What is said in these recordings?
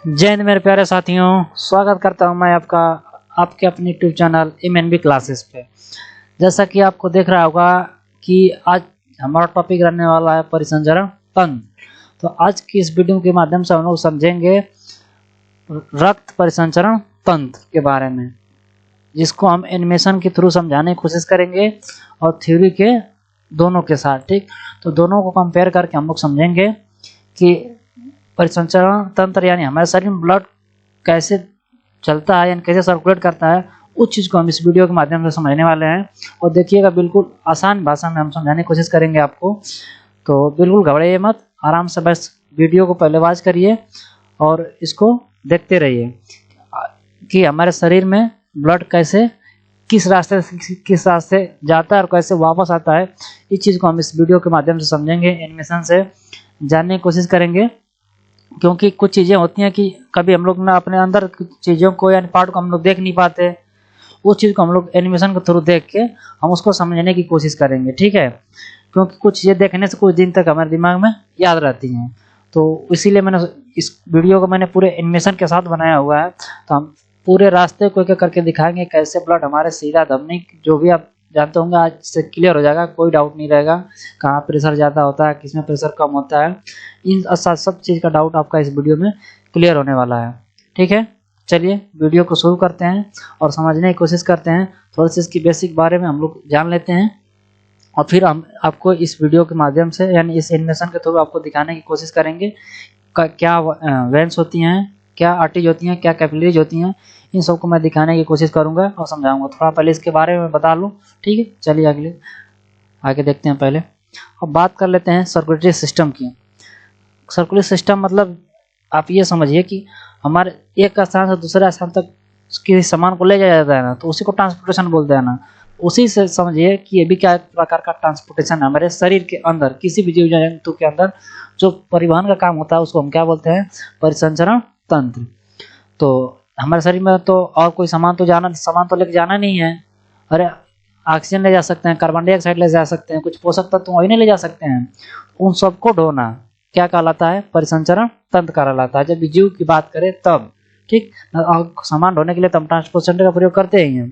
जय हिंद मेरे प्यारे साथियों, स्वागत करता हूं मैं आपके अपने यूट्यूब चैनल MNB क्लासेस पे। जैसा कि आपको देख रहा होगा कि आज हमारा टॉपिक रहने वाला है परिसंचरण तंत्र। तो आज की इस वीडियो के माध्यम से हम लोग समझेंगे रक्त परिसंचरण तंत्र के बारे में, जिसको हम एनिमेशन के थ्रू समझाने की कोशिश करेंगे और थ्योरी के दोनों के साथ। ठीक, तो दोनों को कंपेयर करके हम लोग समझेंगे कि परिसंचरण तंत्र यानी हमारे शरीर में ब्लड कैसे चलता है, यानी कैसे सर्कुलेट करता है, उस चीज़ को हम इस वीडियो के माध्यम से समझने वाले हैं। और देखिएगा, बिल्कुल आसान भाषा में हम समझाने की कोशिश करेंगे आपको, तो बिल्कुल घबराइए मत, आराम से बस वीडियो को पहले वॉच करिए और इसको देखते रहिए कि हमारे शरीर में ब्लड कैसे किस रास्ते जाता है और कैसे वापस आता है। इस चीज़ को हम इस वीडियो के माध्यम से समझेंगे, एनिमेशन से जानने की कोशिश करेंगे। क्योंकि कुछ चीज़ें होती हैं कि कभी हम लोग ना अपने अंदर चीज़ों को यानी पार्ट को हम लोग देख नहीं पाते, उस चीज़ को हम लोग एनिमेशन के थ्रू देख के हम उसको समझने की कोशिश करेंगे। ठीक है, क्योंकि कुछ चीज़ें देखने से कुछ दिन तक हमारे दिमाग में याद रहती हैं, तो इसीलिए मैंने इस वीडियो को पूरे एनिमेशन के साथ बनाया हुआ है। तो हम पूरे रास्ते को एक करके दिखाएंगे कैसे ब्लड हमारे सीधा धमनी, जो भी आप जानते होंगे, आज से क्लियर हो जाएगा, कोई डाउट नहीं रहेगा कहाँ प्रेशर ज़्यादा होता है, किस में प्रेशर कम होता है। इन सब चीज़ का डाउट आपका इस वीडियो में क्लियर होने वाला है। ठीक है, चलिए वीडियो को शुरू करते हैं और समझने की कोशिश करते हैं। थोड़ा सा इसकी बेसिक बारे में हम लोग जान लेते हैं और फिर हम आपको इस वीडियो के माध्यम से यानी इस एनिमेशन के थ्रू आपको दिखाने की कोशिश करेंगे क्या वेंस होती हैं, क्या आर्टरीज होती हैं, क्या कैपिलरीज होती हैं। इन सबको मैं दिखाने की कोशिश करूंगा और समझाऊंगा। थोड़ा पहले इसके बारे में बता लूँ। ठीक है, चलिए आगे देखते हैं। पहले अब बात कर लेते हैं सर्कुलेटरी सिस्टम की। सर्कुलेटरी सिस्टम मतलब आप ये समझिए कि हमारे एक स्थान से दूसरे स्थान तक किसी सामान को ले जाया जाता है ना, तो उसी को ट्रांसपोर्टेशन बोलते हैं ना। उसी से समझिए कि ये भी क्या एक प्रकार का ट्रांसपोर्टेशन है। हमारे शरीर के अंदर किसी भी जीव जंतु के अंदर जो परिवहन का काम होता है उसको हम क्या बोलते हैं, परिसंचरण तंत्र। तो हमारे शरीर में तो और कोई सामान तो लेके जाना नहीं है। अरे ऑक्सीजन ले जा सकते हैं, कार्बन डाइऑक्साइड ले जा सकते हैं, कुछ पोषक तत्व वही नहीं ले जा सकते हैं। उन सबको ढोना क्या कहलाता है, परिसंचरण तंत्र कहलाता है। जब जीव की बात करें तब, ठीक, सामान ढोने के लिए तो हम ट्रांसपोर्टेशन का प्रयोग करते ही हैं।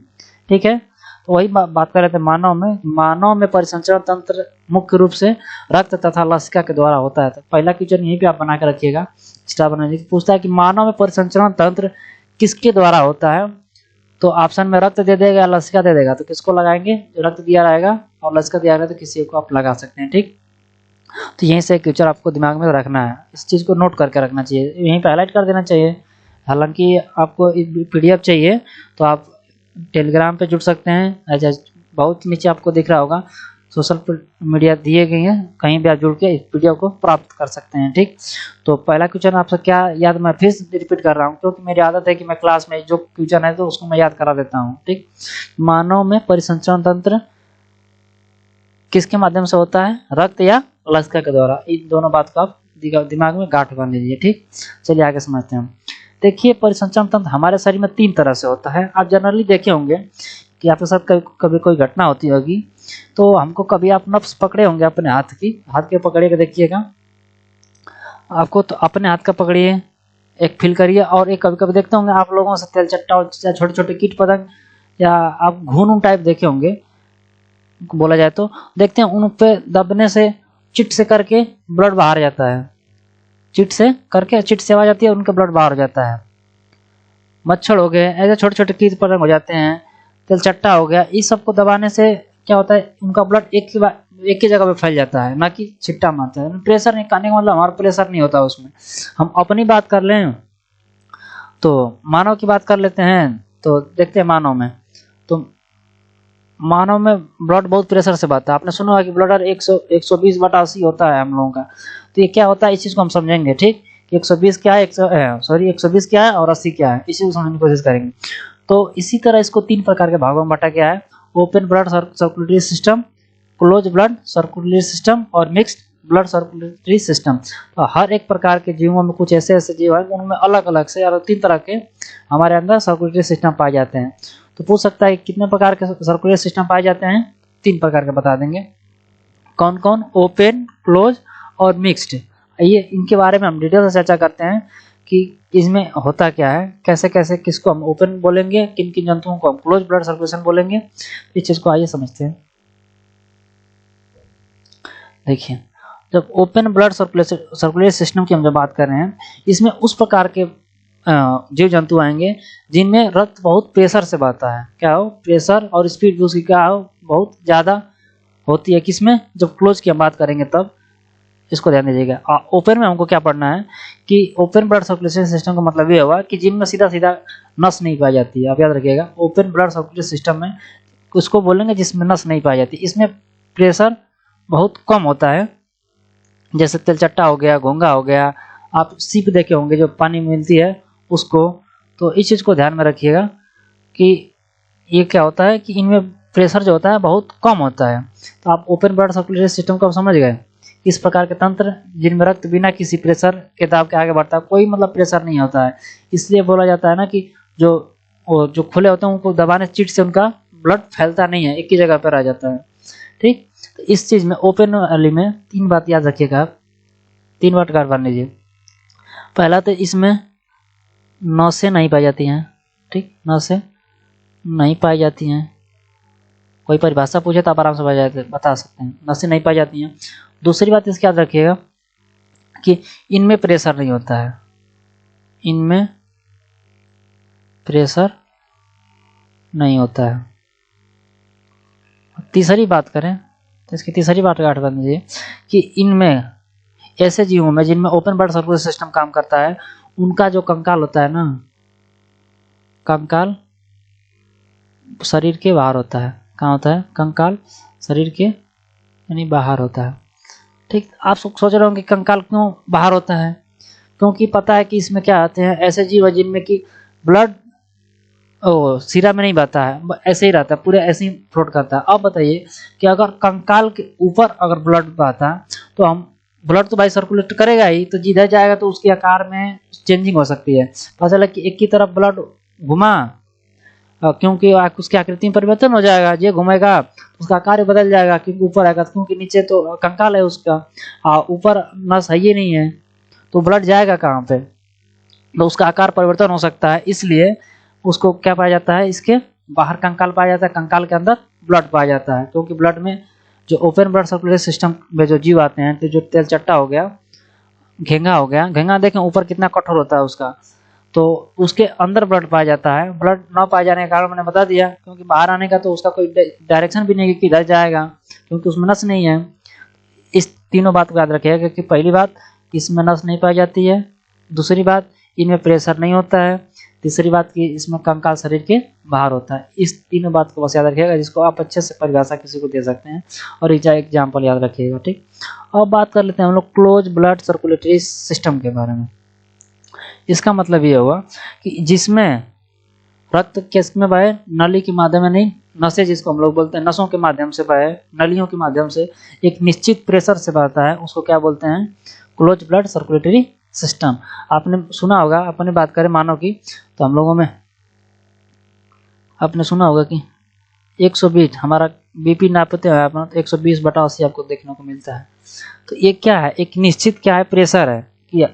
ठीक है, तो वही बात कर रहे थे मानव में परिसंचरण तंत्र मुख्य रूप से रक्त तथा लसिका के द्वारा होता है। तो पहला क्वेश्चन यहीं पे आप बना के रखिएगा, स्टार बनाने की। पूछता है कि मानव में परिसंचरण तंत्र किसके द्वारा होता है, तो ऑप्शन में रक्त दे देगा या लसिका दे देगा, तो किसको लगाएंगे, जो रक्त दिया रहेगा और लसिका दिया रहेगा तो किसी को आप लगा सकते हैं। ठीक, तो यहीं से क्वेश्चन आपको दिमाग में रखना है, इस चीज़ को नोट करके रखना चाहिए, यहीं पे हाईलाइट कर देना चाहिए। हालांकि आपको PDF चाहिए तो आप टेलीग्राम पे जुड़ सकते हैं। ऐसा बहुत नीचे आपको दिख रहा होगा, सोशल मीडिया दिए गए हैं, कहीं भी आप जुड़ के इस वीडियो को प्राप्त कर सकते हैं। ठीक, तो पहला क्वेश्चन आपसे क्या याद, मैं फिर रिपीट कर रहा हूँ क्योंकि मेरी आदत है कि मैं क्लास में जो क्वेश्चन है तो उसको मैं याद करा देता हूँ। ठीक, मानव में परिसंचरण तंत्र किसके माध्यम से होता है, रक्त या लसिका के द्वारा। इन दोनों बात को आप दिमाग में गांठ बांध लीजिए। ठीक, चलिए आगे समझते हैं। देखिए, परिसंचरण तंत्र हमारे शरीर में 3 तरह से होता है। आप जनरली देखे होंगे कि आपके साथ कभी कोई घटना होती होगी, तो हमको कभी आप नब्ज पकड़े होंगे अपने हाथ के पकड़े के देखिएगा, आपको तो अपने हाथ का पकड़िए, एक फील करिए। और एक कभी कभी देखते होंगे आप लोगों से तेल चट्टा या छोटे छोटे कीट पतंग या आप घून टाइप देखे होंगे, बोला जाए तो देखते हैं, उन पे दबने से चिट से करके ब्लड बाहर जाता है, चिट से आवाज आती है, उनका ब्लड बाहर हो जाता है। मच्छर हो गए, ऐसे छोटे छोटे कीट पतंग हो जाते हैं, तेलचट्टा हो गया, इस सब को दबाने से क्या होता है, उनका ब्लड एक ही जगह पे फैल जाता है, ना कि छिट्टा मारता है। प्रेशर नहीं कहने का मतलब हमारा प्रेशर नहीं होता उसमें। हम अपनी बात कर लें तो मानव की बात कर लेते हैं, तो देखते हैं मानव में ब्लड बहुत प्रेशर से बहता है। आपने सुना होगा कि ब्लड 120/80 होता है हम लोगों का। तो ये क्या होता है, इस चीज़ को हम समझेंगे। ठीक, 120 क्या है, 120 क्या है और 80 क्या है, इसी को समझने की कोशिश करेंगे। तो इसी तरह इसको 3 प्रकार के भागों में बांटा गया है, open blood circulatory system, close blood circulatory system और मिक्स्ड ब्लड सर्कुलेटरी सिस्टम। तो हर एक प्रकार के जीवों में कुछ ऐसे जीव हैं उनमें अलग अलग से और 3 तरह के हमारे अंदर सर्कुलेटरी सिस्टम पाए जाते हैं। तो पूछ सकता है कितने प्रकार के सर्कुलेटरी सिस्टम पाए जाते हैं, 3 प्रकार के बता देंगे। कौन कौन, ओपन, क्लोज और मिक्स्ड। ये इनके बारे में हम डिटेल से चर्चा करते हैं कि इसमें होता क्या है, कैसे कैसे किसको हम ओपन बोलेंगे, किन किन जंतुओं को हम क्लोज ब्लड सर्कुलेशन बोलेंगे, इस चीज़ को आइए समझते हैं। देखिए, जब ओपन ब्लड सर्कुलेटरी सिस्टम की हम जब बात कर रहे हैं, इसमें उस प्रकार के जीव जंतु आएंगे जिनमें रक्त बहुत प्रेशर से बहता है। क्या हो, प्रेशर और स्पीड भी उसकी क्या हो, बहुत ज़्यादा होती है। किसमें, जब क्लोज की हम बात करेंगे तब, इसको ध्यान दीजिएगा। ओपन में हमको क्या पढ़ना है कि ओपन ब्लड सर्कुलेशन सिस्टम का मतलब ये हुआ कि जिनमें सीधा सीधा नस नहीं पाई जाती है। आप याद रखिएगा, ओपन ब्लड सर्कुलेशन सिस्टम में उसको बोलेंगे जिसमें नस नहीं पाई जाती। इसमें प्रेशर बहुत कम होता है, जैसे तिलचट्टा हो गया, घोंघा हो गया, आप सीप देखे होंगे जो पानी में मिलती है उसको। तो इस चीज़ को ध्यान में रखिएगा कि ये क्या होता है कि इनमें प्रेशर जो होता है बहुत कम होता है। तो आप ओपन ब्लड सर्कुलेटरी सिस्टम को समझ गए, इस प्रकार के तंत्र जिनमें रक्त बिना किसी प्रेशर के दाब के आगे बढ़ता है, कोई मतलब प्रेशर नहीं होता है। इसलिए बोला जाता है ना कि जो खुले होते हैं उनको दबाने चिट से उनका ब्लड फैलता नहीं है, एक ही जगह पर आ जाता है। ठीक, तो इस चीज़ में ओपन वाली में 3 बात याद रखिएगा, 3 बात कर मान लीजिए। पहला तो इसमें नसें नहीं पाई जाती हैं। ठीक, नसें नहीं पाई जाती हैं। कोई परिभाषा पूछे तो आप आराम से बता सकते हैं, नसें नहीं पाई जाती हैं। दूसरी बात इसकी याद रखिएगा कि इनमें प्रेशर नहीं होता है, इनमें प्रेशर नहीं होता है। तीसरी बात करें तो इसकी तीसरी बात गांठ बन दीजिए कि इनमें ऐसे जीवों में जिनमें ओपन ब्लड सर्कुलेशन सिस्टम काम करता है, उनका जो कंकाल होता है ना, कंकाल शरीर के बाहर होता है। कहाँ होता है, कंकाल शरीर के यानी बाहर होता है। ठीक, आप सोच रहे होंगे कंकाल क्यों बाहर होता है, क्योंकि पता है कि इसमें क्या आते हैं, ऐसे जीव है जिनमें कि ब्लड सिरा में नहीं बहता है, ऐसे ही रहता है, पूरे ऐसे ही फ्लोट करता है। अब बताइए कि अगर कंकाल के ऊपर अगर ब्लड बहता तो हम ब्लड तो भाई सर्कुलेट करेगा ही, तो जिधर जाएगा तो उसके आकार में चेंजिंग हो सकती है। पता चला कि एक की तरफ ब्लड घुमा, क्योंकि उसकी आकृति में परिवर्तन हो जाएगा, ये घूमेगा उसका आकार बदल जाएगा, क्योंकि ऊपर आएगा, क्योंकि नीचे तो कंकाल है उसका, ऊपर नस है ही नहीं है, तो ब्लड जाएगा कहाँ पे, तो उसका आकार परिवर्तन हो सकता है। इसलिए उसको क्या पाया जाता है, इसके बाहर कंकाल पाया जाता है, कंकाल के अंदर ब्लड पाया जाता है। क्योंकि ब्लड में जो ओपन ब्लड सर्कुलेशन सिस्टम में जो जीव आते हैं, तो जो तेलचट्टा हो गया, घेंगा हो गया, घेंगा देखें ऊपर कितना कठोर होता है उसका, तो उसके अंदर ब्लड पाया जाता है। ब्लड न पाए जाने के कारण मैंने बता दिया, क्योंकि बाहर आने का तो उसका कोई डायरेक्शन भी नहीं है कि किधर जाएगा, क्योंकि उसमें नस नहीं है। इस तीनों बात को याद रखिएगा, क्योंकि पहली बात इसमें नस नहीं पाई जाती है, दूसरी बात इनमें प्रेशर नहीं होता है, तीसरी बात कि इसमें कंकाल शरीर के बाहर होता है। इस तीनों बात को बस याद रखिएगा, जिसको आप अच्छे से परिभाषा किसी को दे सकते हैं और एग्जाम्पल याद रखिएगा। ठीक, अब बात कर लेते हैं हम लोग क्लोज ब्लड सर्कुलेटरी सिस्टम के बारे में। इसका मतलब ये हुआ कि जिसमें रक्त किस में बहे, नली के माध्यम में नहीं, नसें जिसको हम लोग बोलते हैं, नसों के माध्यम से बहे, नलियों के माध्यम से एक निश्चित प्रेशर से बहता है, उसको क्या बोलते हैं, क्लोज ब्लड सर्कुलेटरी सिस्टम। आपने सुना होगा, अपनी बात करें मानव की, तो हम लोगों में आपने सुना होगा कि 120 हमारा बीपी नापते हैं अपना, तो 120/80 आपको देखने को मिलता है। तो ये क्या है, एक निश्चित क्या है, प्रेशर है कि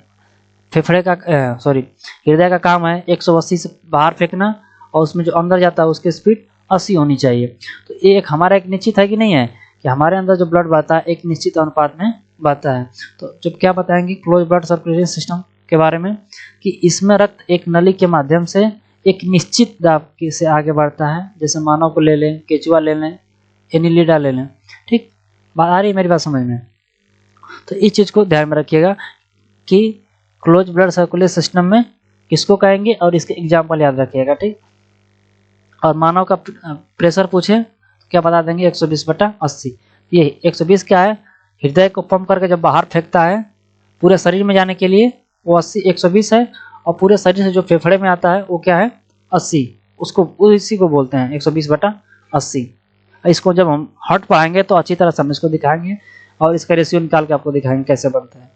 फेफड़े का हृदय का काम है 180 से बाहर फेंकना, और उसमें जो अंदर जाता है उसकी स्पीड 80 होनी चाहिए। तो ये एक हमारा एक निश्चित है कि नहीं है, कि हमारे अंदर जो ब्लड बहता है एक निश्चित अनुपात में बहता है। तो जब क्या बताएंगे क्लोज ब्लड सर्कुलेशन सिस्टम के बारे में, कि इसमें रक्त एक नली के माध्यम से एक निश्चित दाब से आगे बढ़ता है। जैसे मानव को ले लें, केचुआ ले लें, एनिलिडा ले लें। ठीक, बात आ रही है मेरी बात समझ में? तो इस चीज़ को ध्यान में रखिएगा कि क्लोज ब्लड सर्कुलेशन सिस्टम में किसको कहेंगे, और इसके एग्जाम्पल याद रखिएगा। ठीक, और मानव का प्रेशर पूछे तो क्या बता देंगे, 120/80। ये 120 क्या है, हृदय को पंप करके जब बाहर फेंकता है पूरे शरीर में जाने के लिए, वो 120 है, और पूरे शरीर से जो फेफड़े में आता है वो क्या है, 80। उसको इसी को बोलते हैं 120/80। इसको जब हम हट पाएंगे तो अच्छी तरह से हम इसको दिखाएंगे, और इसका रेशियो निकाल के आपको दिखाएंगे कैसे बनता है।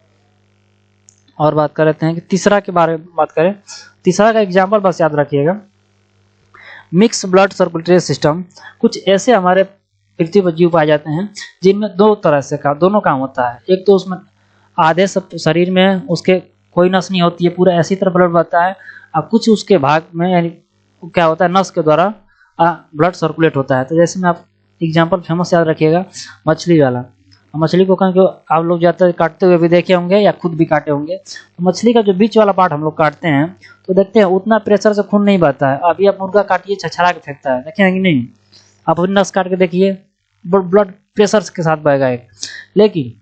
और बात कर लेते हैं कि तीसरा के बारे में बात करें। तीसरा का एग्जाम्पल बस याद रखिएगा, मिक्स ब्लड सर्कुलेटरी सिस्टम। कुछ ऐसे हमारे पृथ्वी पर जीव पाए जाते हैं जिनमें दो तरह से दोनों काम होता है। एक तो उसमें आधे शरीर में उसके कोई नस नहीं होती है, पूरा ऐसी तरह ब्लड बहता है। अब कुछ उसके भाग में यानी क्या होता है, नस के द्वारा ब्लड सर्कुलेट होता है। तो जैसे मैं आप एग्जांपल फेमस याद रखिएगा, मछली वाला। मछली को कहीं आप लोग जाते काटते हुए भी देखे होंगे या खुद भी काटे होंगे। तो मछली का जो बीच वाला पार्ट हम लोग काटते हैं तो देखते हैं उतना प्रेशर से खून नहीं बहता है। अभी आप मुर्गा काटिए, छछड़ा के फेंकता है, देखें कि नहीं? आप नस काट के देखिए, ब्लड प्रेशर के साथ बहेगा एक। लेकिन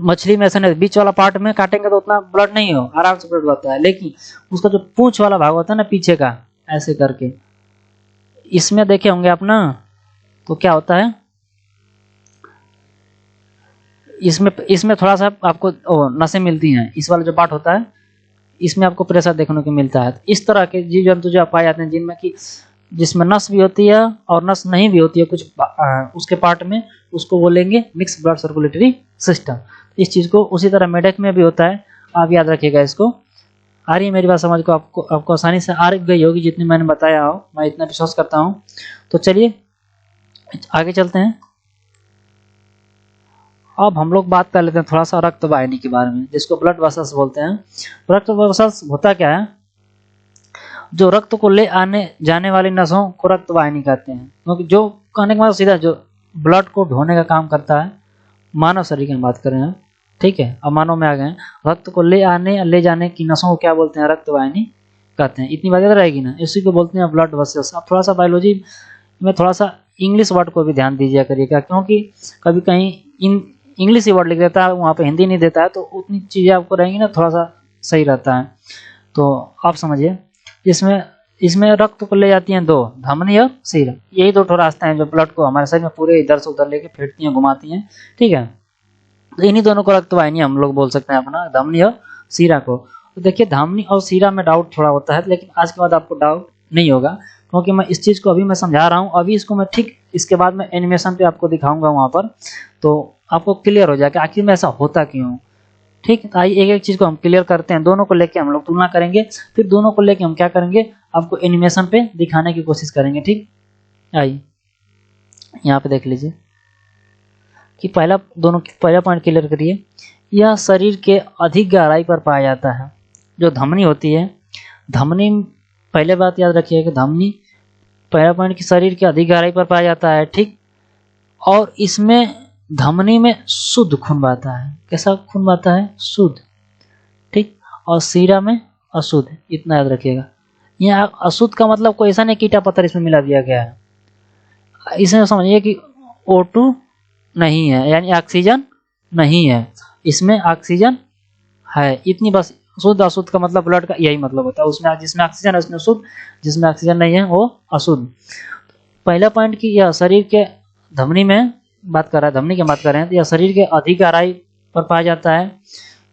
मछली में ऐसा नहीं, बीच वाला पार्ट में काटेंगे तो उतना ब्लड नहीं हो, आराम से ब्लड बहता है। लेकिन उसका जो पूंछ वाला भाग होता है ना पीछे का, ऐसे करके, इसमें देखे होंगे आप ना, तो क्या होता है, इसमें थोड़ा सा आपको नसें मिलती हैं। इस वाला जो पार्ट होता है इसमें आपको प्रेशर देखने को मिलता है। इस तरह के जीव जंतु जो पाए जाते हैं जिनमें कि जिसमें नस भी होती है और नस नहीं भी होती है कुछ उसके पार्ट में, उसको बोलेंगे मिक्स ब्लड सर्कुलेटरी सिस्टम। इस चीज को उसी तरह मेढक में भी होता है, आप याद रखिएगा इसको। आ रही है मेरी बात समझ को? आपको आसानी से आ गई होगी जितनी मैंने बताया हो, मैं इतना विश्वास करता हूँ। तो चलिए आगे चलते हैं। अब हम लोग बात कर लेते हैं थोड़ा सा रक्त वाहिनी के बारे में, जिसको ब्लड वेसल्स बोलते हैं। रक्त वेसल्स होता क्या है? जो रक्त को ले आने जाने वाली नसों को रक्त वाहिनी कहते हैं। क्योंकि जो कहने के बाद सीधा जो ब्लड को ढोने का काम करता है, मानव शरीर की हम बात कर रहे हैं, ठीक है? अब मानव में आ गए। रक्त को ले आने ले जाने की नसों को क्या बोलते हैं? रक्त वाहिनी कहते हैं। इतनी बात याद रहेगी ना, इसी को बोलते हैं ब्लड वेसल्स। अब थोड़ा सा बायोलॉजी में थोड़ा सा इंग्लिश वर्ड को भी ध्यान दीजिए करिएगा, क्योंकि कभी कहीं इंग्लिश ही वर्ड लिख देता है, वहाँ पे हिंदी नहीं देता है, तो उतनी चीज़ें आपको रहेंगी ना, थोड़ा सा सही रहता है। तो आप समझिए, इसमें रक्त को ले जाती हैं दो, धमनी और सिरा। यही दो ठो रास्ते हैं जो ब्लड को हमारे शरीर में पूरे इधर से उधर लेके फेंटती हैं, घुमाती हैं, ठीक है? तो इन्हीं दोनों को रक्त वाहिनी हम लोग बोल सकते हैं अपना, धमनी और सिरा को। तो देखिए धमनी और सिरा में डाउट थोड़ा होता है, लेकिन आज के बाद आपको डाउट नहीं होगा, क्योंकि मैं इस चीज़ को अभी मैं समझा रहा हूँ। अभी इसको मैं ठीक इसके बाद में एनिमेशन पे आपको दिखाऊंगा वहाँ पर, तो आपको क्लियर हो जाएगा आखिर में ऐसा होता क्यों। ठीक, तो आइए एक एक चीज़ को हम क्लियर करते हैं। दोनों को लेके हम लोग तुलना करेंगे, फिर दोनों को लेके हम क्या करेंगे, आपको एनिमेशन पे दिखाने की कोशिश करेंगे। ठीक, आइए यहाँ पे देख लीजिए कि पहला पॉइंट क्लियर करिए। यह शरीर के अधिक गहराई पर पाया जाता है। जो धमनी होती है, धमनी, पहले बात याद रखिए कि धमनी पहला पॉइंट की शरीर के अधिक गहराई पर पाया जाता है, ठीक। और इसमें धमनी में शुद्ध खून बहता है। कैसा खून बहता है? शुद्ध, ठीक। और सिरा में अशुद्ध, इतना याद रखिएगा। यहाँ अशुद्ध का मतलब कोई ऐसा नहीं कीटा पत्थर इसमें मिला दिया गया है। इसमें समझिए कि O2 नहीं है, यानी ऑक्सीजन नहीं है, इसमें ऑक्सीजन है। इतनी बस, शुद्ध अशुद्ध का मतलब ब्लड का यही मतलब होता है। उसमें जिसमें ऑक्सीजन है उसमें शुद्ध, जिसमें ऑक्सीजन नहीं है वो अशुद्ध। पहला पॉइंट की यह शरीर के धमनी में बात कर रहा है, धमनी की बात कर रहे हैं, तो यह शरीर के अधिक गहराई पर पाया जाता है,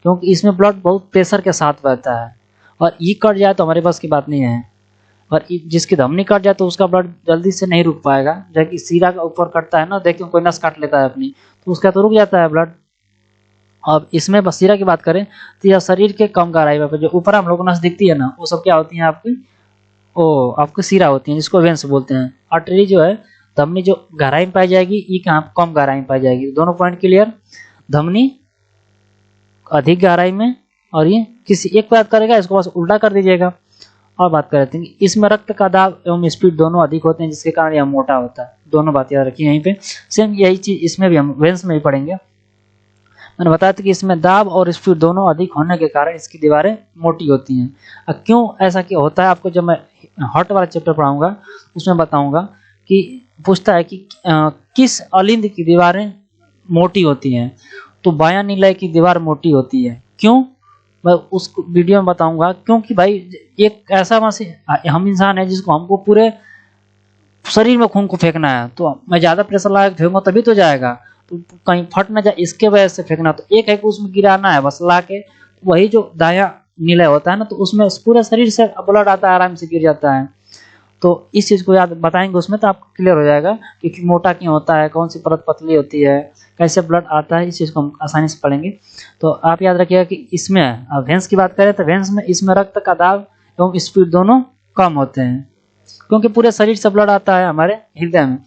क्योंकि इसमें ब्लड बहुत प्रेशर के साथ बहता है। और ये कट जाए तो हमारे पास की बात नहीं है, और जिसकी धमनी कट जाए तो उसका ब्लड जल्दी से नहीं रुक पाएगा। जबकि सिरा का ऊपर कटता है ना, देखिए कोई नस काट लेता है अपनी, तो उसका तो रुक जाता है ब्लड। अब इसमें बस सिरा की बात करें तो यह शरीर के कम गहराई पर, जो ऊपर हम लोग को नस दिखती है ना, वो सब क्या होती है आपकी, आपकी सिरा होती है, जिसको वेंस बोलते हैं। आर्टरी जो है, धमनी जो गहराई में पाई जाएगी, ये कहाँ कम गहराई में पाई जाएगी। दोनों पॉइंट क्लियर। धमनी अधिक गहराई में, और ये किसी एक बात करेगा, इसको बस उल्टा कर दीजिएगा। और बात कर रहे हैं इसमें रक्त का दाब एवं स्पीड दोनों अधिक होते हैं, जिसके कारण यह मोटा होता है। दोनों बात याद रखिए यहीं पे। सेम यही चीज इसमें भी हम वेंस में भी पढ़ेंगे। मैंने बताया था कि इसमें दाब और स्पीड दोनों अधिक होने के कारण इसकी दीवारें मोटी होती हैं। अब क्यों ऐसा क्यों होता है, आपको जब मैं हार्ट वाला चैप्टर पढ़ाऊंगा उसमें बताऊंगा कि पूछता है कि किस अलिंद की दीवारें मोटी होती हैं, तो बायां निलय की दीवार मोटी होती है। क्यों, मैं उस वीडियो में बताऊंगा। क्योंकि भाई एक ऐसा हम इंसान है जिसको हमको पूरे शरीर में खून को फेंकना है, तो मैं ज्यादा प्रेशर लगा के फेंकूंगा तभी तो जाएगा, तो कहीं फट ना जाए इसके वजह से फेंकना। तो एक है कि उसमें गिराना है बस ला के, वही जो दायां निलय होता है ना, तो उसमें पूरे शरीर से ब्लड आता है, आराम से गिर जाता है। तो इस चीज को याद बताएंगे उसमें, तो आपको क्लियर हो जाएगा कि मोटा क्यों होता है, कौन सी परत पतली होती है, कैसे ब्लड आता है, इस चीज को हम आसानी से पढ़ेंगे। तो आप याद रखिएगा कि इसमें वेंस की बात करें तो वेंस में इसमें रक्त का दाब एवं स्पीड दोनों कम होते हैं, क्योंकि पूरे शरीर से ब्लड आता है हमारे हृदय में।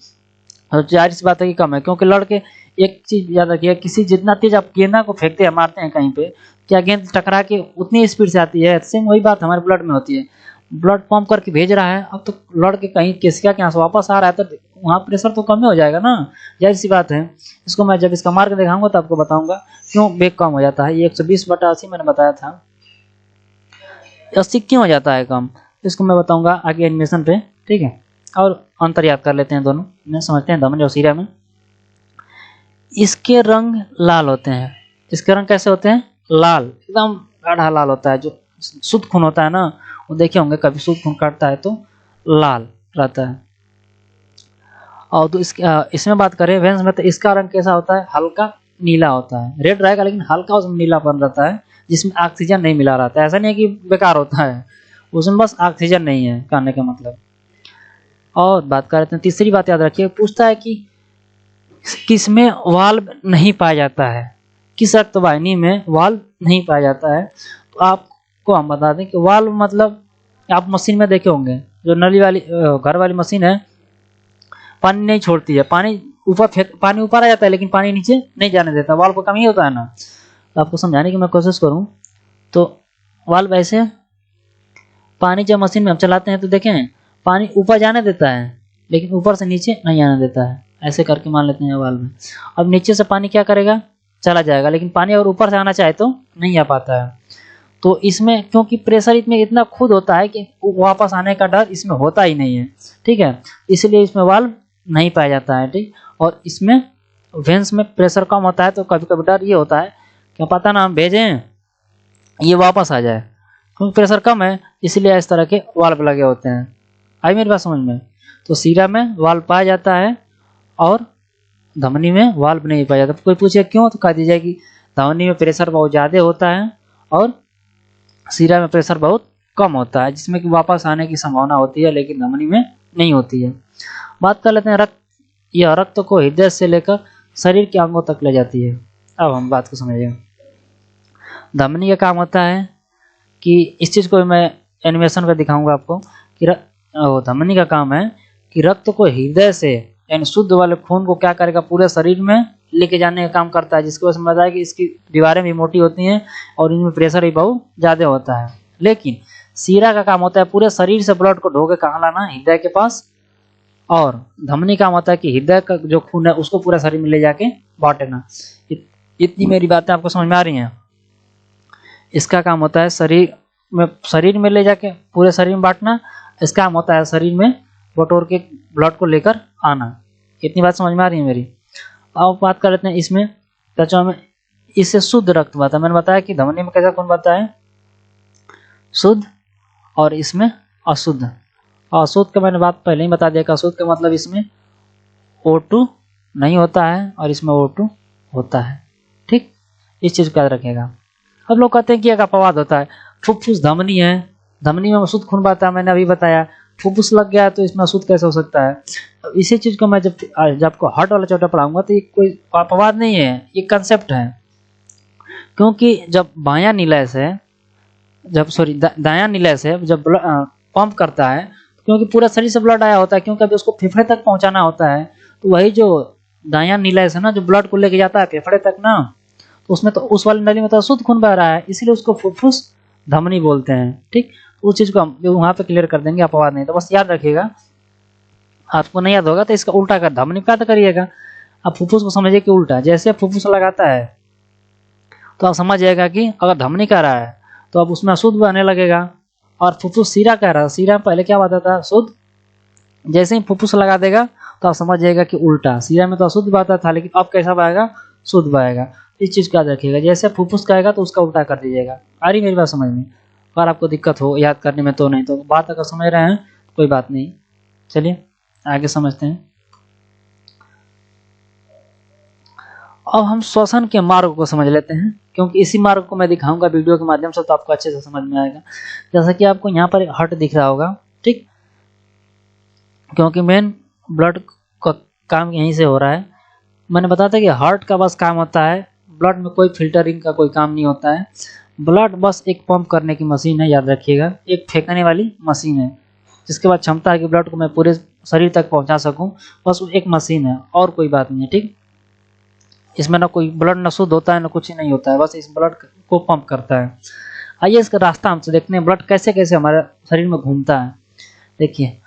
और जाहिर सी बात है कि कम है, क्योंकि लड़के एक चीज याद रखिएगा, किसी जितना तेज आप गेंदा को फेंकते हैं मारते हैं कहीं पे, क्या गेंद टकरा के उतनी स्पीड से आती है? सेम वही बात हमारे ब्लड में होती है। ब्लड पंप करके भेज रहा है, अब तो लड़ के कहीं केसिका के यहाँ से वापस आ रहा है, तो वहाँ प्रेशर तो कम ही हो जाएगा ना, जाहिर सी बात है। इसको मैं जब इसका मार्क दिखाऊंगा तो आपको बताऊंगा क्यों वेग कम हो जाता है। ये 120/80 मैंने बताया था, 80 क्यों हो जाता है कम, इसको मैं बताऊंगा आगे एनिमेशन पे, ठीक है। और अंतर याद कर लेते हैं दोनों में, समझते हैं धमनी और सीरा में। इसके रंग लाल होते हैं। इसके रंग कैसे होते हैं? लाल, एकदम गाढ़ा लाल होता है। जो शुद्ध खून होता है ना, वो देखे होंगे कभी शुद्ध खून काटता है तो लाल रहता है। और तो इसमें बात करें वेन्स में, तो इसका रंग कैसा होता है? हल्का नीला होता है। रेड रहेगा लेकिन हल्का उसमें नीलापन रहता है, जिसमें ऑक्सीजन नहीं मिला रहता है। ऐसा नहीं है कि बेकार होता है, उसमें बस ऑक्सीजन नहीं है, कहने का मतलब। और बात कर रहे हैं तीसरी बात याद रखिए, पूछता है कि किसमें वाल्व नहीं पाया जाता है, किस रक्तवाहिनी में वाल्व नहीं पाया जाता है। तो आपको हम बता दें कि वाल्व मतलब आप मशीन में देखे होंगे, जो नली वाली घर वाली मशीन है, पानी नहीं छोड़ती है, पानी ऊपर आ जाता है लेकिन पानी नीचे नहीं जाने देता। वाल्व का काम ही होता है ना। तो आपको समझाने की मैं कोशिश करूं तो वाल्व ऐसे, पानी जब मशीन में हम चलाते हैं तो देखें पानी ऊपर जाने देता है लेकिन ऊपर से नीचे नहीं आने देता है। ऐसे करके मान लेते हैं वाल्व में। अब नीचे से पानी क्या करेगा? चला जाएगा, लेकिन पानी अगर ऊपर से आना चाहे तो नहीं आ पाता है। तो इसमें क्योंकि प्रेशर इसमें इतना खुद होता है कि वापस आने का डर इसमें होता ही नहीं है, ठीक है। इसलिए इसमें वाल्व नहीं पाया जाता है, ठीक। और इसमें वेंस में प्रेशर कम होता है, तो कभी कभी डर ये होता है क्या पता ना हम भेजें ये वापस आ जाए, क्योंकि प्रेशर कम है, इसलिए इस तरह के वाल्व लगे होते हैं। आई मेरी बात समझ में? तो सीरा में वाल्व पाया जाता है और धमनी में वाल्व नहीं पाया जाता। कोई पूछे क्यों, तो कह दीजिए कि धमनी में प्रेशर बहुत ज़्यादा होता है और सीरा में प्रेशर बहुत कम होता है, जिसमें कि वापस आने की संभावना होती है लेकिन धमनी में नहीं होती है। बात कर लेते हैं रक्त। यह रक्त को हृदय से लेकर शरीर के अंगों तक ले जाती है। अब हम बात को समझिए। धमनी का काम होता है कि इस चीज़ को मैं एनिमेशन पे दिखाऊंगा आपको कि धमनी का काम है कि रक्त को हृदय से यानी शुद्ध वाले खून को क्या करेगा, पूरे शरीर में लेके जाने का काम करता है, जिसकी वजह से बताया कि इसकी दीवारें भी मोटी होती हैं और इनमें प्रेशर भी बहुत ज़्यादा होता है। लेकिन सीरा का काम होता है पूरे शरीर से ब्लड को ढो के कहाँ लाना, हृदय के पास। और धमनी काम होता है कि हृदय का जो खून है उसको पूरा शरीर में ले जाके बांटना। इतनी मेरी बातें आपको समझ में आ रही हैं? इसका काम होता है शरीर में ले जाके पूरे शरीर में बांटना। इसका काम होता है शरीर में बटोर के ब्लड को लेकर आना। इतनी बात समझ में आ रही है मेरी? अब बात कर लेते हैं इसमें त्वचा में। इससे शुद्ध रक्त बहता है। मैंने बताया कि धमनी में कैसा खून बहता है, शुद्ध, और इसमें अशुद्ध। अशुद्ध का मैंने बात पहले ही बता दिया कि अशुद्ध का मतलब इसमें O2 नहीं होता है और इसमें O2 होता है, ठीक। इस चीज को याद रखिएगा। अब लोग कहते हैं कि एक अपवाद होता है, फुफ्फुस धमनी है, धमनी में अशुद्ध खून बहता है, मैंने अभी बताया। फुफ्फुस लग गया तो इसमें अशुद्ध कैसे हो सकता है? इसी चीज को मैं जब आपको हार्ट वाला चैप्टर पढ़ाऊंगा तो ये कोई अपवाद नहीं है, ये कंसेप्ट है। क्योंकि जब बायां निलय से दायां निलय से जब पंप करता है, क्योंकि पूरा शरीर से ब्लड आया होता है, क्योंकि अभी उसको फेफड़े तक पहुंचाना होता है, तो वही जो दायां निलय से ना जो ब्लड को लेके जाता है फेफड़े तक ना, तो उसमें तो उस वाली नली में तो शुद्ध खून बह रहा है, इसीलिए उसको फुफ्फुस धमनी बोलते हैं, ठीक। उस चीज को हम वहां पे क्लियर कर देंगे, अपवाद नहीं। तो बस याद रखिएगा, आपको नहीं याद होगा तो इसका उल्टा कर धमनी का तो करिएगा। अब फुफ्फुस को समझिए कि उल्टा, जैसे फुफ्फुस लगाता है तो आप समझ जाएगा कि अगर धमनी कह रहा है तो अब उसमें अशुद्ध बहने लगेगा, और फुफ्फुस सीरा कह रहा है, सीरा पहले क्या बता था, शुद्ध। जैसे ही फुफ्फुस लगा देगा तो आप समझ जाएगा कि उल्टा, सीरा में तो अशुद्ध बहता था लेकिन अब कैसा बहेगा, शुद्ध बहेगा। इस चीज का याद रखिएगा, जैसे फुफ्फुस कहेगा तो उसका उल्टा कर दीजिएगा। आ रही मेरी बात समझ में? अगर आपको दिक्कत हो याद करने में तो नहीं, तो बात अगर समझ रहे हैं कोई बात नहीं। चलिए आगे समझते हैं। अब हम श्वसन के मार्ग को समझ लेते हैं, क्योंकि इसी मार्ग को मैं दिखाऊंगा वीडियो के माध्यम से, तो आपको अच्छे से समझ में आएगा। जैसा कि आपको यहाँ पर हार्ट दिख रहा होगा, ठीक, क्योंकि मेन ब्लड का काम यहीं से हो रहा है। मैंने बताया था कि हार्ट का बस काम होता है, ब्लड में कोई फिल्टरिंग का कोई काम नहीं होता है। ब्लड बस एक पंप करने की मशीन है, याद रखिएगा, एक फेंकने वाली मशीन है, जिसके बाद क्षमता है कि ब्लड को मैं पूरे शरीर तक पहुंचा सकूं। बस वो एक मशीन है और कोई बात नहीं है, ठीक। इसमें ना कोई ब्लड ना शुद्ध होता है ना कुछ नहीं होता है, बस इस ब्लड को पंप करता है। आइए इसका रास्ता हमसे देखते हैं, ब्लड कैसे कैसे हमारे शरीर में घूमता है। देखिए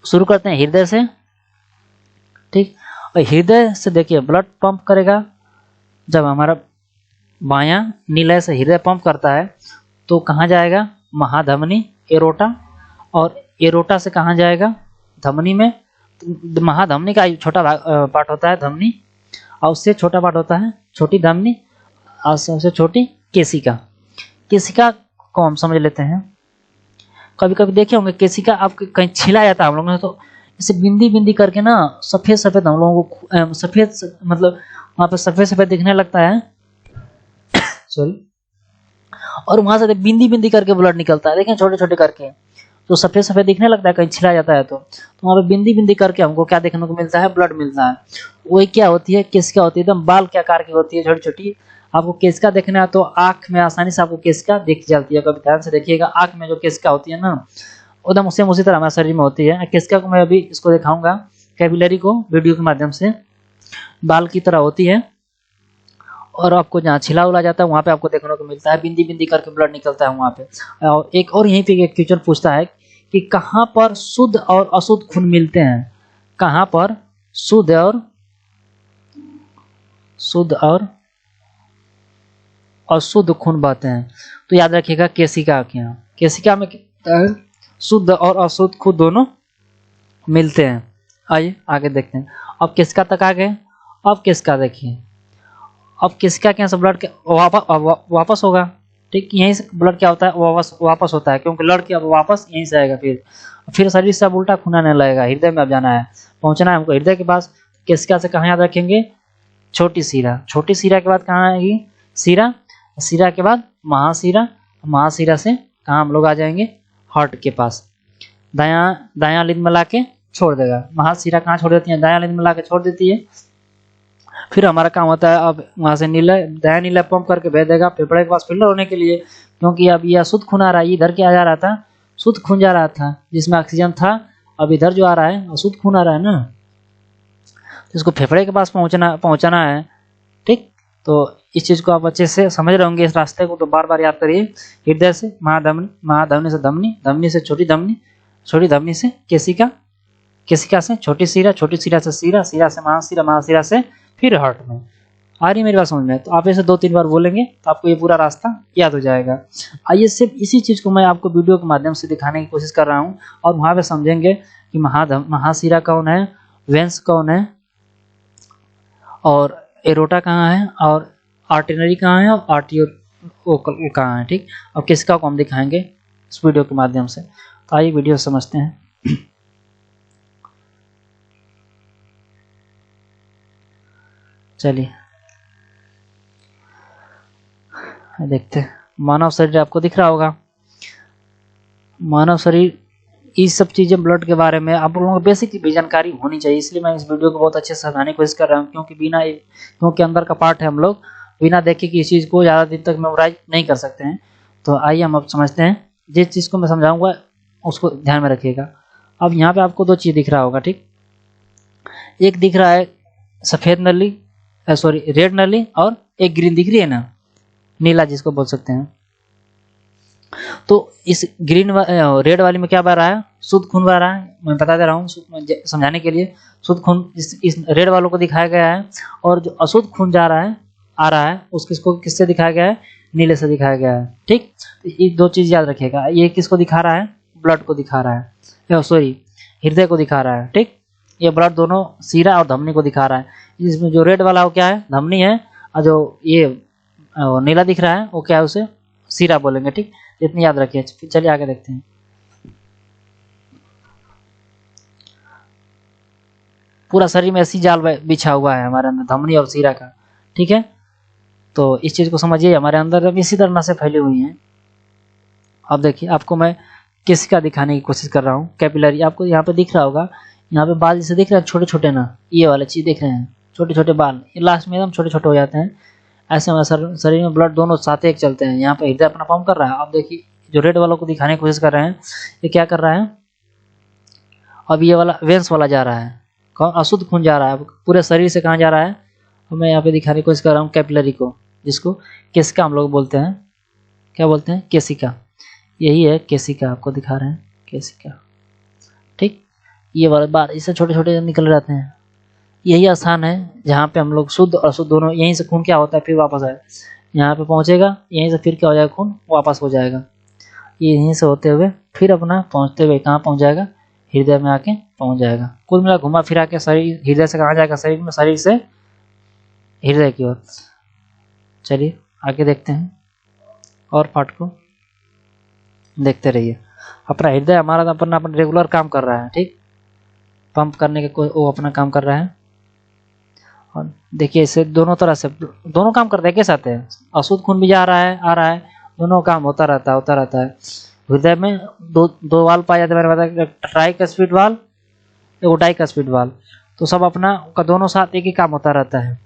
शुरू करते हैं हृदय से, ठीक। और हृदय से देखिए ब्लड पंप करेगा, जब हमारा बायां नीलय से हृदय पंप करता है तो कहाँ जाएगा, महाधमनी एरोटा, और एरोटा से कहाँ जाएगा, धमनी में। महाधमनी का छोटा पार्ट होता है धमनी, और उससे छोटा पार्ट होता है छोटी धमनी, और सबसे छोटी केशिका। केशिका को हम समझ लेते हैं, कभी कभी देखे होंगे केशिका आपके कहीं छिला जाता है हम लोगों ने, तो इसे बिंदी बिंदी करके ना सफेद सफेद हम लोगों को सफेद मतलब वहाँ पे सफेद सफेद दिखने लगता है सॉरी, और वहां से बिंदी बिंदी करके ब्लड निकलता है, देखें छोटे छोटे करके, तो सफेद सफेद दिखने लगता है कहीं छिला जाता है तो वहाँ पे बिंदी बिंदी करके हमको क्या देखने को मिलता है, ब्लड मिलता है। वही क्या होती है, केशिका होती है, एकदम बाल के आकार की होती है, छोटी छोटी। आपको केशिका देखना है तो आंख में आसानी से आपको केशिका दिख जाती है, कभी ध्यान से देखिएगा, आंख में जो केशिका होती है ना एकदम उसी तरह हमारे शरीर में होती है। केशिका को मैं अभी इसको दिखाऊंगा, कैपिलरी को वीडियो के माध्यम से, बाल की तरह होती है, और आपको जहाँ छिला उला जाता है वहाँ पे आपको देखने को मिलता है, बिंदी बिंदी करके ब्लड निकलता है वहाँ पे। और एक और यहीं पे एक क्वेश्चन पूछता है कि कहाँ पर शुद्ध और अशुद्ध खून मिलते हैं, कहाँ पर शुद्ध और अशुद्ध खून बहते हैं। तो याद रखिएगा केशिका के यहाँ, केशिका में शुद्ध और अशुद्ध खून दोनों मिलते हैं। आइए आगे देखते हैं। अब केशिका तक आ गए, अब केशिका देखिए, अब केशिका के यहाँ से ब्लड वापस होगा, ठीक। यहीं से ब्लड क्या होता है, वापस होता है, क्योंकि लड़ के अब वापस यहीं से आएगा, फिर शरीर से अब उल्टा खून आने लगेगा। हृदय में अब जाना है, पहुंचना है हमको हृदय के पास। केशिका से कहाँ याद रखेंगे, छोटी सीरा, छोटी सीरा के बाद कहाँ आएगी, सीरा, सीरा के बाद महासीरा, महासीरा से कहाँ हम लोग आ जाएंगे, हार्ट के पास। दायां लिंग में ला के छोड़ देगा, महासीरा कहाँ छोड़ देती है, दायां लिंग में ला के छोड़ देती है। फिर हमारा काम होता है अब वहाँ से दायां नीला पंप करके भेज देगा फेफड़े के पास फिल्टर होने के लिए, क्योंकि अब यह अशुद्ध खून आ रहा है, इधर क्या जा रहा था, शुद्ध खून जा रहा था जिसमें ऑक्सीजन था, अब इधर जो आ रहा है अशुद्ध खून आ रहा है ना, तो इसको फेफड़े के पास पहुँचाना है, ठीक। तो इस चीज़ को आप अच्छे से समझ रहे होंगे, इस रास्ते को तो बार बार याद करिए। हृदय से महाधमनी, महाधमनी से धमनी, धमनी से छोटी धमनी, छोटी धमनी से केशिका, केशिका से छोटी सीरा, छोटी सीरा से सीरा, सीरा से महासीरा, महासीरा से फिर हार्ट में। आ रही मेरी बात समझ में, तो आप ऐसे 2-3 बार बोलेंगे तो आपको ये पूरा रास्ता याद हो जाएगा। आइए सिर्फ इसी चीज़ को मैं आपको वीडियो के माध्यम से दिखाने की कोशिश कर रहा हूँ, और वहाँ पे समझेंगे कि महासीरा कौन है, वेंस कौन है, और एरोटा कहाँ है, और आर्टरी कहाँ है, और आर्टियो कहाँ है, ठीक। अब किसका को हम दिखाएंगे इस वीडियो के माध्यम से, तो आइए वीडियो समझते हैं। चलिए देखते हैं। मानव शरीर आपको दिख रहा होगा, मानव शरीर, ये सब चीज़ें ब्लड के बारे में आप लोगों को बेसिक भी जानकारी होनी चाहिए, इसलिए मैं इस वीडियो को बहुत अच्छे से समझाने की कोशिश कर रहा हूँ, क्योंकि अंदर का पार्ट है, हम लोग बिना देखे कि इस चीज़ को ज़्यादा दिन तक मेमोराइज नहीं कर सकते हैं। तो आइए हम अब समझते हैं, जिस चीज़ को मैं समझाऊंगा उसको ध्यान में रखिएगा। अब यहाँ पे आपको 2 चीज़ दिख रहा होगा, ठीक। एक दिख रहा है सफ़ेद नली, सॉरी रेड नली, और एक ग्रीन दिख रही है ना, नीला जिसको बोल सकते हैं। तो इस रेड वाली में क्या बह रहा है, शुद्ध खून बह रहा है, मैं बता दे रहा हूँ समझाने के लिए। शुद्ध खून इस रेड वालों को दिखाया गया है, और जो अशुद्ध खून आ रहा है उसको किससे दिखाया गया है, नीले से दिखाया गया है, ठीक। तो ये 2 चीज़ याद रखिएगा, ये किसको दिखा रहा है, ब्लड को दिखा रहा है, सॉरी हृदय को दिखा रहा है, ठीक। ये ब्लड दोनों सीरा और धमनी को दिखा रहा है। इसमें जो रेड वाला वो क्या है, धमनी है, और जो ये नीला दिख रहा है वो क्या है, उसे सीरा बोलेंगे, ठीक। इतनी याद रखिए। चलिए आगे देखते हैं। पूरा शरीर में ऐसी जाल बिछा हुआ है हमारे अंदर धमनी और सीरा का, ठीक है। तो इस चीज़ को समझिए, हमारे अंदर अब इसी तरह से फैली हुई हैं। अब देखिए आपको मैं केशिका दिखाने की कोशिश कर रहा हूँ। कैपिलरी आपको यहाँ पे दिख रहा होगा, यहाँ पे बाल जैसे दिख रहे हैं छोटे छोटे ना, ये वाले चीज़ दिख रहे हैं, छोटे छोटे बाल, ये लास्ट में एकदम छोटे छोटे हो जाते हैं। ऐसे हमारे शरीर में ब्लड दोनों साथ एक चलते हैं। यहाँ पे हृदय अपना पंप कर रहा है। अब देखिए जो रेड वालों को दिखाने की कोशिश कर रहे हैं, ये क्या कर रहा है, अब ये वाला वेंस वाला जा रहा है, कौन, अशुद्ध खून जा रहा है पूरे शरीर से, कहाँ जा रहा है, तो मैं यहाँ पे दिखाने की कोशिश कर रहा हूँ कैपिलरी को, जिसको केसिका हम लोग बोलते हैं। क्या बोलते हैं? केसिका। यही है केसिका, आपको दिखा रहे हैं केसिका। ठीक, ये वाला बार इससे छोटे छोटे निकल रहते हैं। यही स्थान है जहाँ पे हम लोग शुद्ध और अशुद्ध दोनों, यहीं से खून क्या होता है फिर वापस आए, यहाँ पे पहुँचेगा, यहीं से फिर क्या हो जाएगा, खून वापस हो जाएगा। ये यहीं से होते हुए फिर अपना पहुँचते हुए कहाँ पहुँच जाएगा, हृदय में आके पहुँच जाएगा। कुल मिला घुमा फिरा के शरीर, हृदय से कहाँ जाएगा, शरीर में, शरीर से हृदय की ओर। चलिए आगे देखते हैं और पार्ट को देखते रहिए। अपना हृदय हमारा अपना रेगुलर काम कर रहा है। ठीक, पंप करने के वो अपना काम कर रहा है। और देखिए इसे दोनों तरह से दोनों काम करते हैं, कैसे आते हैं, अशुद्ध खून भी जा रहा है, आ रहा है, दोनों काम होता रहता है। हृदय में दो वाल्व पाए जाते हैं, मैंने बताया, ट्राइकस्पिड वाल्व, एगो डाइकस्पिड वाल्व। तो सब अपना का दोनों साथ एक ही काम होता रहता है।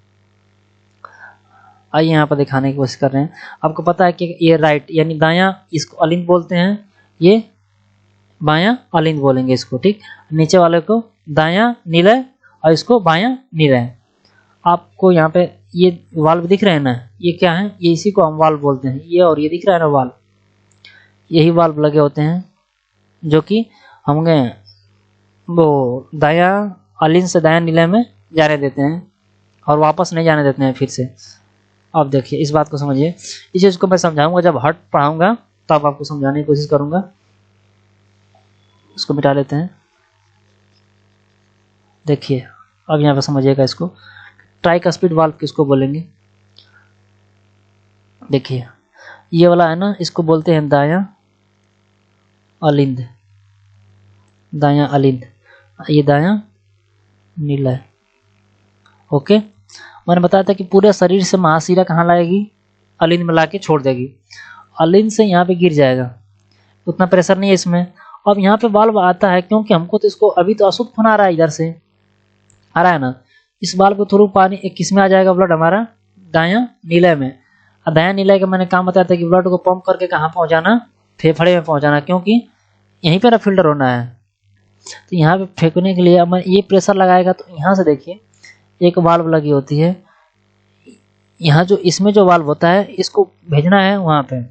आइए यहाँ पर दिखाने की कोशिश कर रहे हैं। आपको पता है कि ये राइट यानी दायां, इसको अलिंद बोलते हैं, ये बायां अलिंद बोलेंगे इसको। ठीक, नीचे वाले को दायां निलय और इसको बायां निलय। आपको यहाँ पे ये वाल्व दिख रहे हैं ना, ये क्या है, ये इसी को हम वाल्व बोलते हैं। ये और ये दिख रहा है ना वाल्व, यही वाल्व लगे होते हैं जो कि हमें वो दायां अलिंद से दायां निलय में जाने देते हैं और वापस नहीं जाने देते हैं फिर से। अब देखिए इस बात को समझिए, इस चीज़ को मैं समझाऊंगा जब हट पढ़ाऊंगा, तब आपको समझाने की कोशिश करूंगा। इसको मिटा लेते हैं। देखिए अब यहाँ पे समझिएगा इसको, ट्राइकस्पिड वाल्व किसको बोलेंगे। देखिए ये वाला है ना, इसको बोलते हैं दायां अलिंद, दायां अलिंद, ये दायां निलय। ओके, मैंने बताया था कि पूरे शरीर से महाशिरा कहाँ लाएगी, अलिंद में लाके छोड़ देगी, अलिंद से यहाँ पे गिर जाएगा, उतना प्रेशर नहीं है इसमें। अब यहाँ पे वाल्व आता है, क्योंकि हमको तो इसको अभी तो अशुद्ध खून आ रहा है, इधर से आ रहा है ना, इस वाल्व के थ्रू पानी किस में आ जाएगा, ब्लड हमारा दायां निलय में। दायां निलय का मैंने काम बताया था कि ब्लड को पंप करके कहाँ पहुँचाना, फेफड़े में पहुँचाना, क्योंकि यहीं पर फिल्टर होना है। तो यहाँ पे फेंकने के लिए अब ये प्रेशर लगाएगा, तो यहाँ से देखिए एक वाल्व लगी होती है, यहाँ जो इसमें जो वाल्व होता है, इसको भेजना है वहाँ पे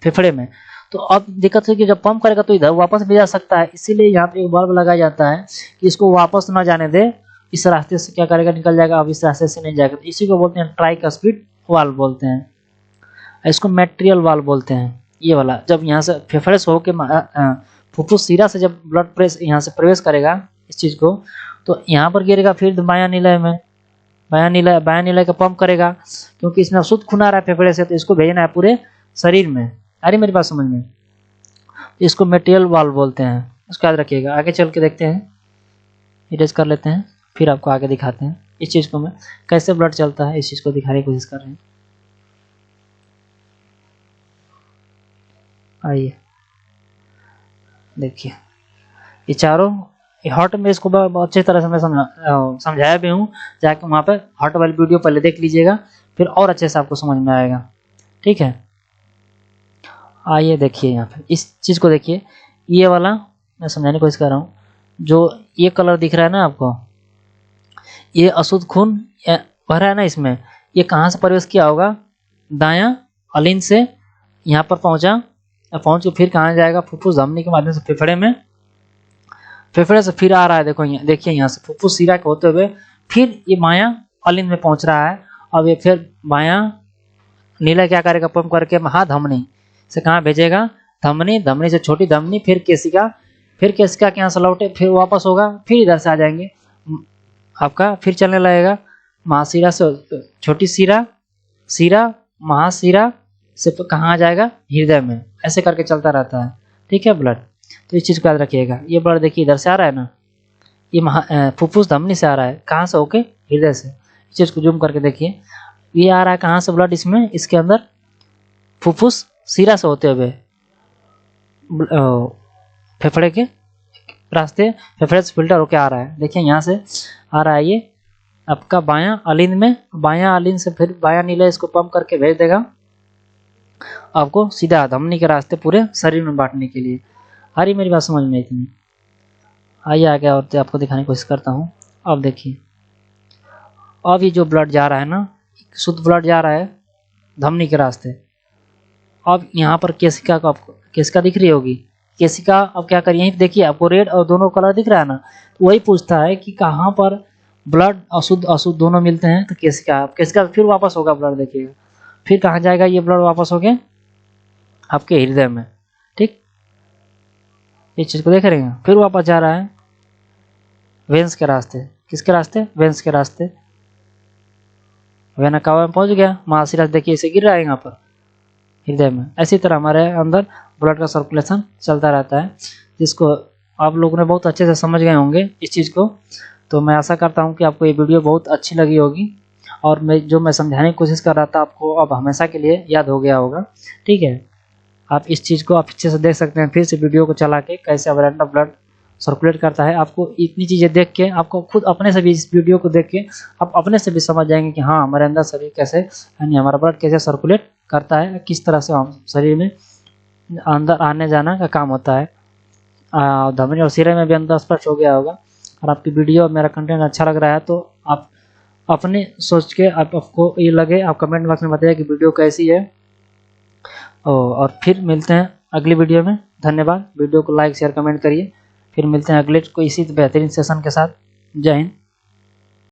फेफड़े में। तो अब दिक्कत है कि जब पंप करेगा तो इधर वापस भी जा सकता है, इसीलिए यहाँ पे एक वाल्व लगाया जाता है कि इसको वापस ना जाने दे, इस रास्ते से क्या करेगा, निकल जाएगा, अब इस रास्ते से नहीं जाएगा। तो इसी को बोलते हैं ट्राइकस्पिड वाल्व बोलते हैं, इसको मैट्रियल वाल्व बोलते हैं। ये वाला जब यहाँ से फेफड़े से होकर फुफ्फुस सिरा से जब ब्लड प्रेस यहाँ से प्रवेश करेगा इस चीज़ को, तो यहाँ पर गिरेगा, फिर बायां निलय में, बायां निलय का पंप करेगा, क्योंकि इसमें अशुद्ध खून आ रहा है फेफड़े से, तो इसको भेजना है पूरे शरीर में। अरे मेरी बात समझ में, इसको मैट्रियल वाल्व बोलते हैं, इसको याद रखिएगा। आगे चल के देखते हैं, इरेज कर लेते हैं, फिर आपको आगे दिखाते हैं इस चीज़ को, मैं कैसे ब्लड चलता है इस चीज़ को दिखाने की कोशिश कर रहे हैं। आइए देखिए, ये चारों हार्ट में, इसको बहुत अच्छी तरह से मैं समझाया भी हूँ, जाके वहाँ पे हार्ट वाली वीडियो पहले देख लीजिएगा, फिर और अच्छे से आपको समझ में आएगा। ठीक है, आइए देखिए यहाँ पे इस चीज़ को देखिए, ये वाला मैं समझाने की कोशिश कर रहा हूँ। जो ये कलर दिख रहा है ना आपको, ये अशुद्ध खून बह रहा है ना इसमें, ये कहाँ से प्रवेश किया होगा, दायां अलिंद से यहाँ पर पहुँचा, पहुँच के फिर कहाँ जाएगा, फुफ्फुस धमनी के माध्यम से फेफड़े में, फेफड़े से फिर आ रहा है, देखो देखिए यहाँ से फुफ्फुस सिरा के होते हुए फिर ये बायां अलिंद में पहुँच रहा है। अब ये फिर बायां निलय क्या करेगा, पंप करके महाधमनी से कहाँ भेजेगा, धमनी, धमनी से छोटी धमनी, फिर केसिका, फिर केसिका के यहाँ से लौटे, फिर वापस होगा, फिर इधर से आ जाएंगे आपका, फिर चलने लगेगा महाशिरा से छोटी सिरा, सिरा महाशिरा से कहाँ आ जाएगा, हृदय में। ऐसे करके चलता रहता है। ठीक है ब्लड, तो इस चीज़ को याद रखिएगा। ये ब्लड देखिए इधर से आ रहा है ना, ये फुफ्फुस धमनी से आ रहा है, कहाँ से होके, हृदय से। इस चीज़ को जूम करके देखिए, ये आ रहा है कहाँ से ब्लड, इसमें, इसके अंदर फुफ्फुस सिरा से होते हुए फेफड़े के रास्ते, फेफड़े से फिल्टर होके आ रहा है। देखिए यहाँ से आ रहा है ये आपका बायां अलिंद में, बायां अलिंद से फिर बायां निलय इसको पंप करके भेज देगा आपको सीधा धमनी के रास्ते पूरे शरीर में बांटने के लिए। आ रही मेरी बात समझ में इतनी? आइए आगे और आपको दिखाने की कोशिश करता हूँ। अब देखिए अब ये जो ब्लड जा रहा है ना, शुद्ध ब्लड जा रहा है धमनी के रास्ते। अब यहाँ पर केशिका को आपको केशिका दिख रही होगी, केशिका अब क्या करिए, यहीं देखिए आपको रेड और दोनों कलर दिख रहा है ना, तो वही पूछता है कि कहाँ पर ब्लड अशुद्ध अशुद्ध दोनों मिलते हैं, तो केशिका फिर वापस होगा ब्लड, देखिएगा फिर कहाँ जाएगा ये ब्लड, वापस हो गया आपके हृदय में। ठीक, इस चीज को देख रहे हैं, फिर वापस जा रहा है वेंस के रास्ते। किसके रास्ते? वेंस के रास्ते। वेना कावा में पहुंच गया, महाशिरा देखिए इसे गिर रहा है यहाँ पर हृदय में। इसी तरह हमारे अंदर ब्लड का सर्कुलेशन चलता रहता है, जिसको आप लोगों ने बहुत अच्छे से समझ गए होंगे इस चीज़ को। तो मैं आशा करता हूँ कि आपको ये वीडियो बहुत अच्छी लगी होगी, और मैं समझाने की कोशिश कर रहा था आपको अब हमेशा के लिए याद हो गया होगा। ठीक है, आप इस चीज़ को आप अच्छे से देख सकते हैं, फिर से वीडियो को चला के कैसे हमारे अंदर ब्लड सर्कुलेट करता है। आपको इतनी चीज़ें देख के, आपको खुद अपने से भी इस वीडियो को देख के आप अपने से भी समझ जाएंगे कि हाँ हमारे अंदर शरीर कैसे, यानी हमारा ब्लड कैसे सर्कुलेट करता है, किस तरह से हम शरीर में अंदर आने जाना का काम होता है। धमनी और सिरे में भी अंदर स्पष्ट हो गया होगा। और आपकी वीडियो मेरा कंटेंट अच्छा लग रहा है तो आप अपने सोच के आपको ये लगे, आप कमेंट बॉक्स में बताइए कि वीडियो कैसी है। और फिर मिलते हैं अगली वीडियो में। धन्यवाद। वीडियो को लाइक शेयर कमेंट करिए। फिर मिलते हैं अगले कोई इसी बेहतरीन सेशन के साथ। जय हिंद।